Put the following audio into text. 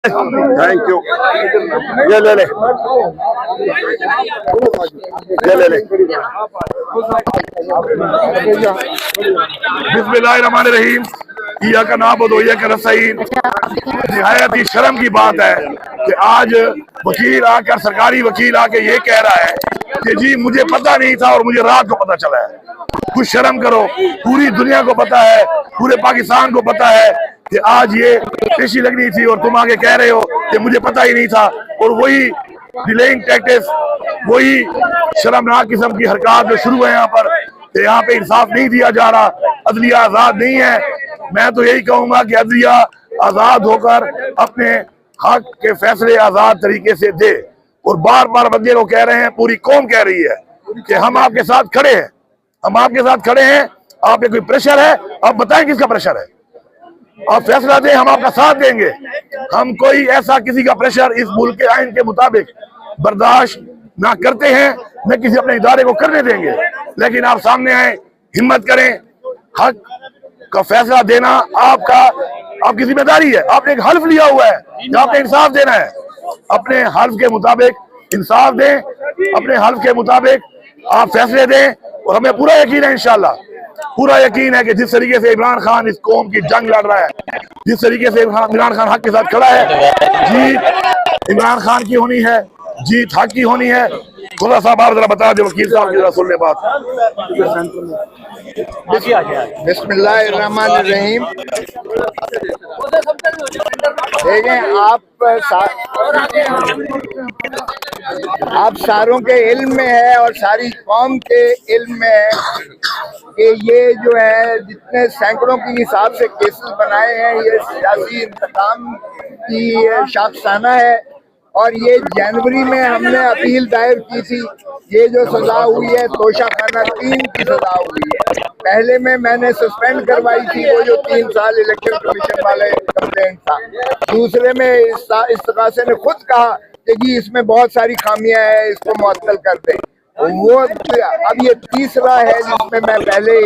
Thank you. ये ले ले, ये ले ले। बिस्मिल्लाहिर्रहमानिर्रहीम। इय्या का नाबुदु व इय्या का नस्तईन। निहायत ही शर्म की बात है कि आज वकील आकर, सरकारी वकील आके ये कह रहा है कि जी मुझे पता नहीं था और मुझे रात को पता चला है। कुछ शर्म करो, पूरी दुनिया को पता है, पूरे पाकिस्तान को पता है कि आज ये पेशी लगनी थी और तुम आगे कह रहे हो कि मुझे पता ही नहीं था। और वही डिलेइंग टैक्टिक्स, वही शर्मनाक किस्म की हरकत जो शुरू है यहाँ पर, कि यहाँ पे इंसाफ नहीं दिया जा रहा, अदलिया आजाद नहीं है। मैं तो यही कहूंगा कि अदलिया आजाद होकर अपने हक के फैसले आजाद तरीके से दे। और बार बार बंदे लोग कह रहे हैं, पूरी कौम कह रही है कि हम आपके साथ खड़े हैं, हम आपके साथ खड़े हैं। आप पे कोई प्रेशर है, आप बताएं किसका प्रेशर है, आप फैसला दें, हम आपका साथ देंगे। हम कोई ऐसा किसी का प्रेशर इस मुल्क के आइन के मुताबिक बर्दाश्त ना करते हैं, न किसी अपने इदारे को करने देंगे। लेकिन आप सामने आए, हिम्मत करें, हक का फैसला देना आपकी जिम्मेदारी है। आपने एक हल्फ लिया हुआ है कि आपने इंसाफ देना है। अपने हल्फ के मुताबिक इंसाफ दें, अपने हल्फ के मुताबिक आप फैसले दें। और हमें पूरा यकीन है, इंशाल्लाह पूरा यकीन है कि जिस तरीके से इमरान खान इस कौम की जंग लड़ रहा है, जिस तरीके से इमरान खान हक के साथ खड़ा है, जीत इमरान खान की होनी है, जीत हक की होनी है। खुदा साहब आप जरा बता दें, वकील साहब की जरा सुन ले बात। बिस्मिल्लाहिर्रहमानिर्रहीम। देखें, आप सारों के इल्म में है और सारी कौम के इल्म में है कि ये जो है जितने सैकड़ों के हिसाब से केसेस बनाए हैं, ये सियासी इंतकाम की शाखसाना है। और ये जनवरी में हमने अपील दायर की थी। ये जो सजा हुई है, तोशा खाना 3 की सजा हुई है। पहले में मैंने सस्पेंड करवाई थी, वो जो 3 साल इलेक्शन कमीशन वाले कंप्लेंट था। दूसरे में इस्तगासे ने खुद कहा कि जी इसमें बहुत सारी खामियां हैं, इसको मुअत्तल कर दें। वो अब ये तीसरा है जिसमें मैं पहले